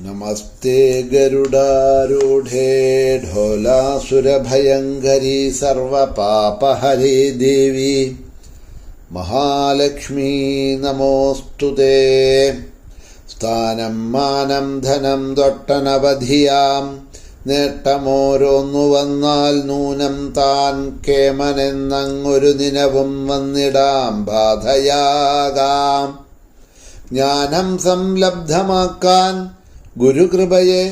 നമസ്തേ ഗരുഡാരൂഢേ ഢോലാസുരഭയങ്കരി സർവപാപഹരേ ദേവി മഹാലക്ഷ്മീ നമോസ്തുതേ. സ്ഥാനം മാനം ധനം തൊട്ടനവധിയാം നേട്ടമോരോന്നു വന്നാൽ നൂനം താൻ കേമനെന്നങ്ങൊരു ദിനവും വന്നിടാം ബാധയാകാം. ജ്ഞാനം സംലബ്ധമാക്കാൻ ഗുരുകൃപയെ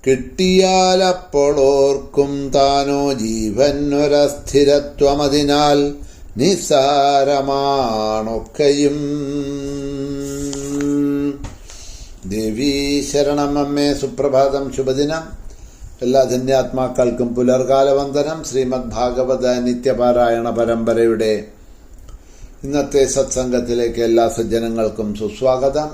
കിട്ടിയാലപ്പോൾ ഓർക്കും താനോ ജീവനൊരസ്ഥിരത്വമതിനാൽ നിസ്സാരമാണൊക്കെയും. ദേവീ ശരണം. അമ്മേ സുപ്രഭാതം, ശുഭദിനം. എല്ലാ ധന്യാത്മാക്കൾക്കും പുലർകാല വന്ദനം. ശ്രീമദ് ഭാഗവത നിത്യപാരായണ പരമ്പരയുടെ ഇന്നത്തെ സത്സംഗത്തിലേക്ക് എല്ലാ സജ്ജനങ്ങൾക്കും സുസ്വാഗതം.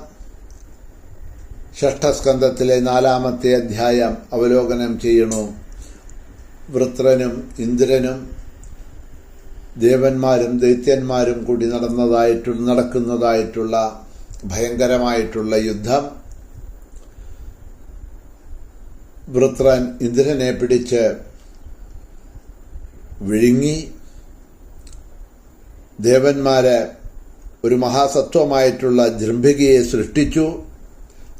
ഷഷ്ഠസ്കന്ധത്തിലെ 4-ാമത്തെ അധ്യായം അവലോകനം ചെയ്യണു. വൃത്രനും ഇന്ദ്രനും ദേവന്മാരും ദൈത്യന്മാരും കൂടി നടക്കുന്നതായിട്ടുള്ള ഭയങ്കരമായിട്ടുള്ള യുദ്ധം. വൃത്രൻ ഇന്ദ്രനെ പിടിച്ച് വിഴുങ്ങി. ദേവന്മാര് ഒരു മഹാസത്വമായിട്ടുള്ള ജൃംഭികയെ സൃഷ്ടിച്ചു.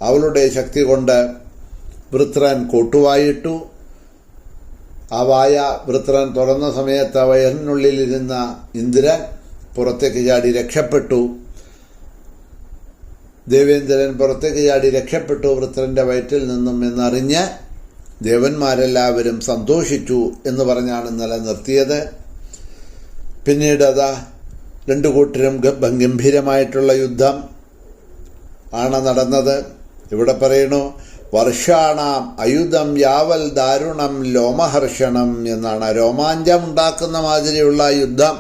അവളുടെ ശക്തി കൊണ്ട് വൃത്രൻ കോട്ടുവായിട്ടു. ആ വായ വൃത്രൻ തുറന്ന സമയത്ത് വയറിനുള്ളിലിരുന്ന ഇന്ദ്രൻ പുറത്തേക്ക് ചാടി രക്ഷപ്പെട്ടു. ദേവേന്ദ്രൻ പുറത്തേക്ക് ചാടി രക്ഷപ്പെട്ടു വൃത്രന്റെ വയറ്റിൽ നിന്നും എന്നറിഞ്ഞ് ദേവന്മാരെല്ലാവരും സന്തോഷിച്ചു എന്ന് പറഞ്ഞാണ് ഇന്നലെ നിർത്തിയത്. പിന്നീട് അതാ രണ്ടു കൂട്ടരും ഗംഭീരമായിട്ടുള്ള യുദ്ധം ആണ് നടന്നത്. ഇവിടെ പറയണു, വർഷാണാം അയുധം യാവൽ ദാരുണം ലോമഹർഷണം എന്നാണ്. രോമാഞ്ചം ഉണ്ടാക്കുന്ന മാതിരിയുള്ള യുദ്ധം.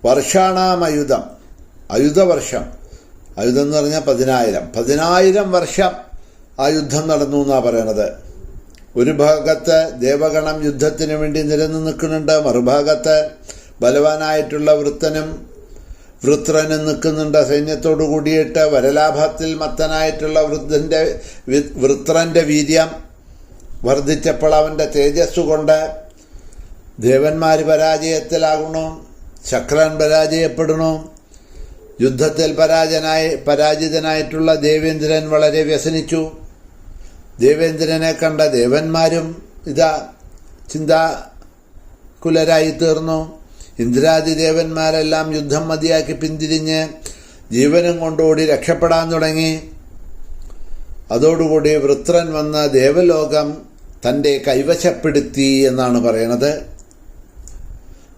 വർഷാണാം അയുധം, ആയുധവർഷം. ആയുധം എന്ന് പറഞ്ഞാൽ 10,000 വർഷം ആ യുദ്ധം നടന്നു എന്നാണ് പറയണത്. ഒരു ഭാഗത്ത് ദേവഗണം യുദ്ധത്തിന് വേണ്ടി നിരന്നു നിൽക്കുന്നുണ്ട്, മറുഭാഗത്ത് ബലവാനായിട്ടുള്ള വൃത്രനും നിൽക്കുന്നുണ്ട് സൈന്യത്തോടു കൂടിയിട്ട്. വരലാഭത്തിൽ മത്തനായിട്ടുള്ള വൃത്രന്റെ വീര്യം വർദ്ധിച്ചപ്പോൾ അവന്റെ തേജസ് കൊണ്ട് ദേവന്മാര് പരാജയത്തിലാകണു, ശക്രൻ പരാജയപ്പെടണു. യുദ്ധത്തിൽ പരാജിതനായിട്ടുള്ള ദേവേന്ദ്രൻ വളരെ വ്യസനിച്ചു. ദേവേന്ദ്രനെ കണ്ട ദേവന്മാരും ഇതാ ചിന്താകുലരായി തീർന്നു. ഇന്ദ്രാദി ദേവന്മാരെല്ലാം യുദ്ധം മതിയാക്കി പിന്തിരിഞ്ഞ് ജീവനും കൊണ്ടോടി രക്ഷപ്പെടാൻ തുടങ്ങി. അതോടുകൂടി വൃത്രൻ വന്ന ദേവലോകം തൻ്റെ കൈവശപ്പെടുത്തി എന്നാണ് പറയണത്.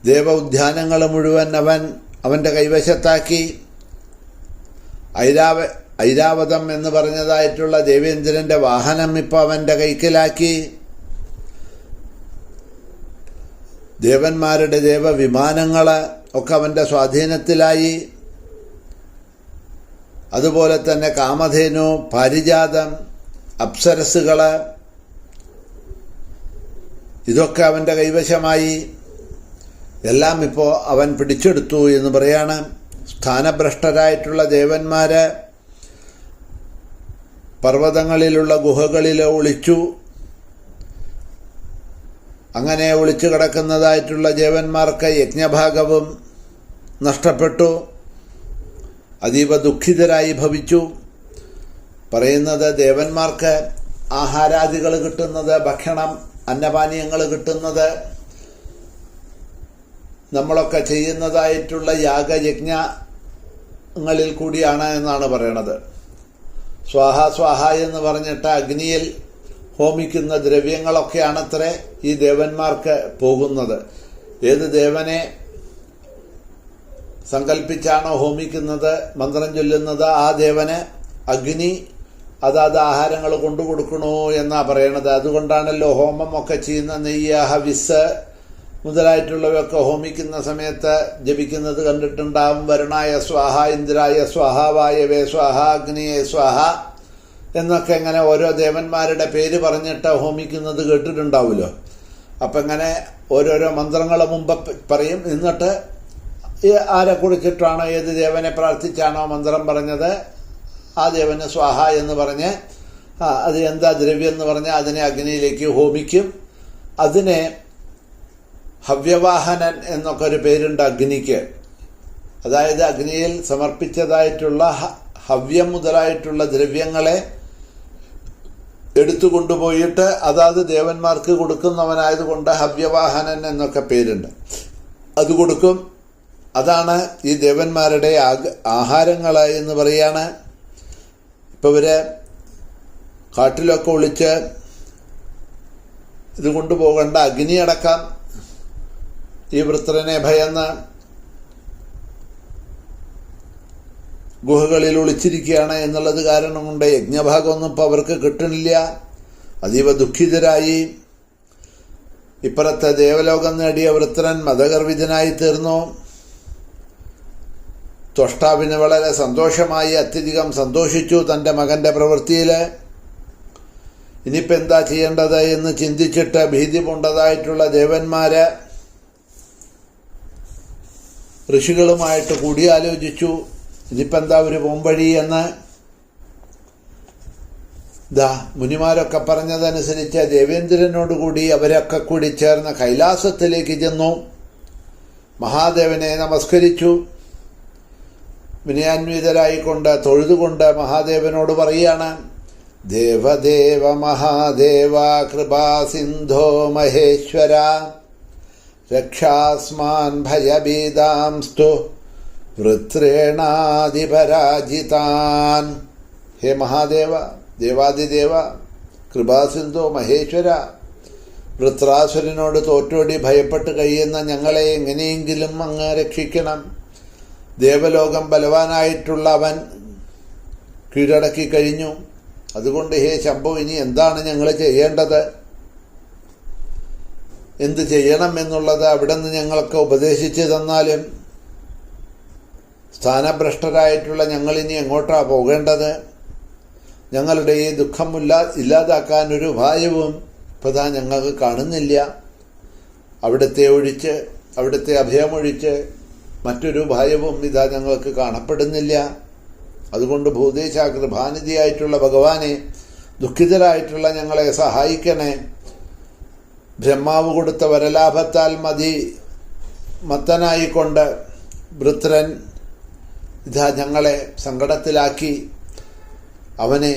ദേവ ഉദ്യാനങ്ങൾ മുഴുവൻ അവൻ്റെ കൈവശത്താക്കി. ഐരാവതം എന്ന് പറഞ്ഞതായിട്ടുള്ള ദേവേന്ദ്രന്റെ വാഹനം ഇപ്പോൾ അവൻ്റെ കൈക്കലാക്കി. ദേവന്മാരുടെ ദേവവിമാനങ്ങൾ ഒക്കെ അവൻ്റെ സ്വാധീനത്തിലായി. അതുപോലെ തന്നെ കാമധേനു, പാരിജാതം, അപ്സരസുകൾ ഇതൊക്കെ അവൻ്റെ കൈവശമായി. എല്ലാം ഇപ്പോൾ അവൻ പിടിച്ചെടുത്തു എന്ന് പറയാണ്. സ്ഥാനഭ്രഷ്ടരായിട്ടുള്ള ദേവന്മാര് പർവ്വതങ്ങളിലുള്ള ഗുഹകളിൽ ഒളിച്ചു. അങ്ങനെ ഒളിച്ചു കിടക്കുന്നതായിട്ടുള്ള ദേവന്മാർക്ക് യജ്ഞഭാഗവും നഷ്ടപ്പെട്ടു. അതീവ ദുഃഖിതരായി ഭവിച്ചു. പറയുന്നത് ദേവന്മാർക്ക് ആഹാരാദികൾ കിട്ടുന്നത്, ഭക്ഷണം അന്നപാനീയങ്ങൾ കിട്ടുന്നത് നമ്മളൊക്കെ ചെയ്യുന്നതായിട്ടുള്ള യാഗയജ്ഞങ്ങളിൽ കൂടിയാണ് എന്നാണ് പറയണത്. സ്വാഹ സ്വാഹ എന്ന് പറഞ്ഞിട്ട് അഗ്നിയിൽ ഹോമിക്കുന്ന ദ്രവ്യങ്ങളൊക്കെയാണത്രേ ഈ ദേവന്മാർക്ക് പോകുന്നത്. ഏത് ദേവനെ സങ്കല്പിച്ചാണോ ഹോമിക്കുന്നത്, മന്ത്രം ചൊല്ലുന്നത്, ആ ദേവന് അഗ്നി അതാത് ആഹാരങ്ങൾ കൊണ്ടുകൊടുക്കണോ എന്നാ പറയണത്. അതുകൊണ്ടാണല്ലോ ഹോമം ഒക്കെ ചെയ്യുന്ന നെയ്യ്, ഹവിസ് മുതലായിട്ടുള്ളവയൊക്കെ ഹോമിക്കുന്ന സമയത്ത് ജപിക്കുന്നത് കണ്ടിട്ടുണ്ടാവും. വരുണായ സ്വാഹ, ഇന്ദ്രായ സ്വാഹ, വായവേ സ്വാഹ, അഗ്നിയെ സ്വാഹ എന്നൊക്കെ ഇങ്ങനെ ഓരോ ദേവന്മാരുടെ പേര് പറഞ്ഞിട്ട് ഹോമിക്കുന്നത് കേട്ടിട്ടുണ്ടാവുമല്ലോ. അപ്പം ഇങ്ങനെ ഓരോരോ മന്ത്രങ്ങൾ മുമ്പ് പറയും. എന്നിട്ട് ആരെ കുറിച്ചിട്ടാണോ, ഏത് ദേവനെ പ്രാർത്ഥിച്ചാണോ മന്ത്രം പറഞ്ഞത്, ആ ദേവന് സ്വാഹ എന്ന് പറഞ്ഞ് അത് എന്താ ദ്രവ്യം എന്ന് പറഞ്ഞാൽ അതിനെ അഗ്നിയിലേക്ക് ഹോമിക്കും. അതിനെ ഹവ്യവാഹനൻ എന്നൊക്കെ ഒരു പേരുണ്ട് അഗ്നിക്ക്. അതായത് അഗ്നിയിൽ സമർപ്പിച്ചതായിട്ടുള്ള ഹവ്യം മുതലായിട്ടുള്ള ദ്രവ്യങ്ങളെ എടുത്തുകൊണ്ടുപോയിട്ട് അതാത് ദേവന്മാർക്ക് കൊടുക്കുന്നവനായതുകൊണ്ട് ഹവ്യവാഹനൻ എന്നൊക്കെ പേരുണ്ട്. അത് കൊടുക്കും. അതാണ് ഈ ദേവന്മാരുടെ ആഹാരങ്ങൾ എന്ന് പറയാണ്. ഇപ്പം ഇവര് കാട്ടിലൊക്കെ ഒളിച്ച് ഇത് കൊണ്ടുപോകേണ്ട അഗ്നിയടക്കം ഈ വൃത്രനെ ഭയന്ന് ഗുഹകളിൽ ഒളിച്ചിരിക്കുകയാണ് എന്നുള്ളത് കാരണം കൊണ്ട് യജ്ഞഭാഗമൊന്നും ഇപ്പോൾ അവർക്ക് കിട്ടണില്ല. അതീവ ദുഃഖിതരായി. ഇപ്പുറത്തെ ദേവലോകം നേടിയ വൃത്രൻ മതഗർവിതനായി തീർന്നു. ത്വഷ്ടാവിന് വളരെ സന്തോഷമായി, അത്യധികം സന്തോഷിച്ചു തൻ്റെ മകൻ്റെ പ്രവൃത്തിയിൽ. ഇനിയിപ്പോൾ എന്താ ചെയ്യേണ്ടത് എന്ന് ചിന്തിച്ചിട്ട് ഭീതി പൂണ്ടതായിട്ടുള്ള ദേവന്മാര് ഋഷികളുമായിട്ട് കൂടിയാലോചിച്ചു. ഇനിയിപ്പോൾ എന്താ ഒരു പോംവഴി എന്ന്. മുനിമാരൊക്കെ പറഞ്ഞതനുസരിച്ച് ദേവേന്ദ്രനോടുകൂടി അവരൊക്കെ കൂടി ചേർന്ന് കൈലാസത്തിലേക്ക് ചെന്നു. മഹാദേവനെ നമസ്കരിച്ചു. വിനയാന്വിതരായിക്കൊണ്ട് തൊഴുതുകൊണ്ട് മഹാദേവനോട് പറയാണ്, ദേവദേവ മഹാദേവ കൃപാസിന്ധോ മഹേശ്വര രക്ഷാസ്മാൻ ഭയഭീതാംസ്തു വൃത്രേണാദിപരാജിതാൻ. ഹേ മഹാദേവ, ദേവാദിദേവ, കൃപാസിന്ധോ മഹേശ്വര, വൃത്രാസുരനോട് തോറ്റോടി ഭയപ്പെട്ട് കഴിയുന്ന ഞങ്ങളെ എങ്ങനെയെങ്കിലും അങ്ങ് രക്ഷിക്കണം. ദേവലോകം ബലവാനായിട്ടുള്ള അവൻ കീഴടക്കി കഴിഞ്ഞു. അതുകൊണ്ട് ഹേ ശംഭോ, ഇനി എന്താണ് ഞങ്ങൾ ചെയ്യേണ്ടത്? എന്ത് ചെയ്യണം എന്നുള്ളത് അവിടെ നിന്ന് ഞങ്ങൾക്ക് ഉപദേശിച്ചു തന്നാലും. സ്ഥാനഭ്രഷ്ടരായിട്ടുള്ള ഞങ്ങളിനി എങ്ങോട്ടാണ് പോകേണ്ടത്? ഞങ്ങളുടെ ഈ ദുഃഖം ഇല്ലാതാക്കാൻ ഒരു ഉപായവും ഇപ്പതാ ഞങ്ങൾക്ക് കാണുന്നില്ല. അവിടുത്തെ അഭയമൊഴിച്ച് മറ്റൊരു ഉപായവും ഇതാ ഞങ്ങൾക്ക് കാണപ്പെടുന്നില്ല. അതുകൊണ്ട് ഭൂതേശ കൃപാനിധിയായിട്ടുള്ള ഭഗവാനെ, ദുഃഖിതരായിട്ടുള്ള ഞങ്ങളെ സഹായിക്കണേ. ബ്രഹ്മാവ് കൊടുത്ത വരലാഭത്താൽ മത്തനായിക്കൊണ്ട് വൃത്രൻ ഇതാ ഞങ്ങളെ സങ്കടത്തിലാക്കി. അവനെ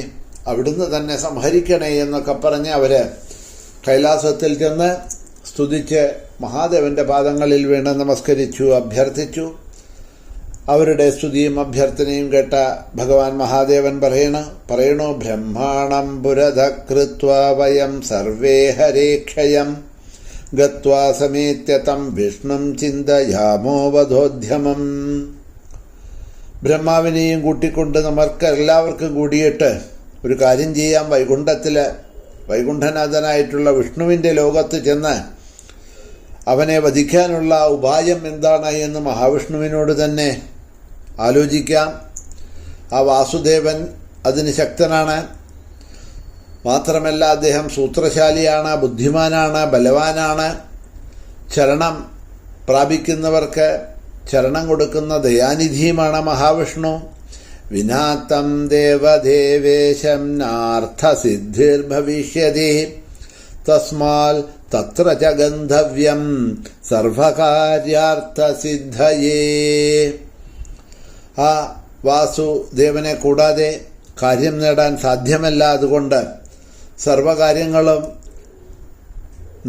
അവിടുന്ന് തന്നെ സംഹരിക്കണേ എന്നൊക്കെ പറഞ്ഞ് അവര് കൈലാസത്തിൽ ചെന്ന് സ്തുതിച്ച് മഹാദേവന്റെ പാദങ്ങളിൽ വീണ് നമസ്കരിച്ചു, അഭ്യർത്ഥിച്ചു. അവരുടെ സ്തുതിയും അഭ്യർത്ഥനയും കേട്ട ഭഗവാൻ മഹാദേവൻ പറയണു ബ്രഹ്മാണം പുരധകൃത്വ വയം സർവേ ഹരേക്ഷയം ഗത്വാ സമേത്യതം വിഷ്ണും ചിന്തയാമോ വധോദ്യമം. ബ്രഹ്മാവിനെയും കൂട്ടിക്കൊണ്ട് നമുക്ക് എല്ലാവർക്കും കൂടിയിട്ട് ഒരു കാര്യം ചെയ്യാം. വൈകുണ്ഠനാഥനായിട്ടുള്ള വിഷ്ണുവിൻ്റെ ലോകത്ത് ചെന്ന് അവനെ വധിക്കാനുള്ള ഉപായം എന്താണ് എന്ന് മഹാവിഷ്ണുവിനോട് തന്നെ ആലോചിക്കാം. ആ വാസുദേവൻ അതിന് ശക്തനാണ്. മാത്രമല്ല അദ്ദേഹം സൂത്രശാലിയാണ്, ബുദ്ധിമാനാണ്, ബലവാനാണ്. ശരണം പ്രാപിക്കുന്നവർക്ക് ശരണം കൊടുക്കുന്ന ദയാനിധിയുമാണ് മഹാവിഷ്ണു. വിനാത്തം ദേവദേവേശം നാർത്ഥസിദ്ധിർഭവിഷ്യതി തസ്മാൽ തത്ര ച ഗന്ധവ്യം സർവകാര്യാർത്ഥസിദ്ധയേ. ആ വാസുദേവനെ കൂടാതെ കാര്യം നേടാൻ സാധ്യമല്ല. അതുകൊണ്ട് സർവകാര്യങ്ങളും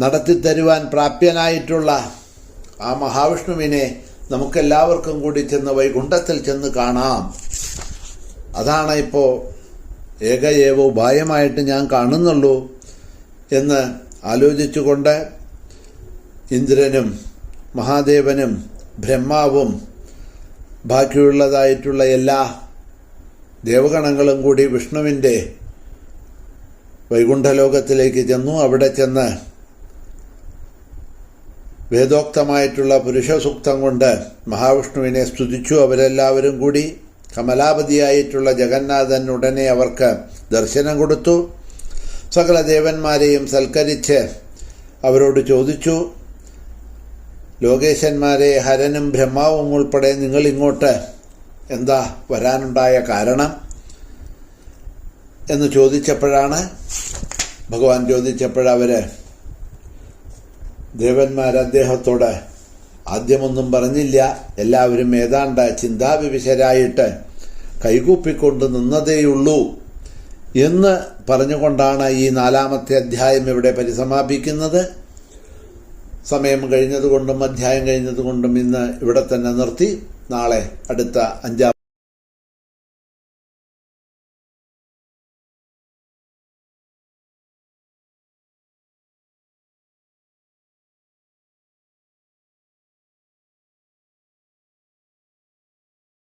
നടത്തിത്തരുവാൻ പ്രാപ്യനായിട്ടുള്ള ആ മഹാവിഷ്ണുവിനെ നമുക്കെല്ലാവർക്കും കൂടി ചെന്ന് വൈകുണ്ഠത്തിൽ ചെന്ന് കാണാം. അതാണ് ഇപ്പോൾ ഏക ഉപായമായിട്ട് ഞാൻ കാണുന്നുള്ളൂ എന്ന് ആലോചിച്ചുകൊണ്ട് ഇന്ദ്രനും മഹാദേവനും ബ്രഹ്മാവും ബാക്കിയുള്ളതായിട്ടുള്ള എല്ലാ ദേവഗണങ്ങളും കൂടി വിഷ്ണുവിൻ്റെ വൈകുണ്ഠലോകത്തിലേക്ക് ചെന്നു. അവിടെ ചെന്ന് വേദോക്തമായിട്ടുള്ള പുരുഷസൂക്തം കൊണ്ട് മഹാവിഷ്ണുവിനെ സ്തുതിച്ചു. അവരെല്ലാവരും കൂടി കമലാപതിയായിട്ടുള്ള ജഗന്നാഥൻ ഉടനെ അവർക്ക് ദർശനം കൊടുത്തു. സകല ദേവന്മാരെയും സൽക്കരിച്ച് അവരോട് ചോദിച്ചു, ലോകേശന്മാരെ, ഹരനും ബ്രഹ്മാവും ഉൾപ്പെടെ നിങ്ങളിങ്ങോട്ട് എന്താ വരാനുണ്ടായ കാരണം? എന്ന് ചോദിച്ചപ്പോഴാണ് ഭഗവാൻ ചോദിച്ചപ്പോഴവര് ദേവന്മാർ അദ്ദേഹത്തോട് ആദ്യമൊന്നും പറഞ്ഞില്ല. എല്ലാവരും ഏതാണ്ട് ചിന്താവിവിശരായിട്ട് കൈകൂപ്പിക്കൊണ്ട് നിന്നതേയുള്ളൂ എന്ന് പറഞ്ഞുകൊണ്ടാണ് ഈ 4-ാമത്തെ അധ്യായം ഇവിടെ പരിസമാപിക്കുന്നത്. സമയം കഴിഞ്ഞതുകൊണ്ടും അധ്യായം കഴിഞ്ഞതുകൊണ്ടും ഇന്ന് ഇവിടെ തന്നെ നിർത്തി. നാളെ അടുത്ത 5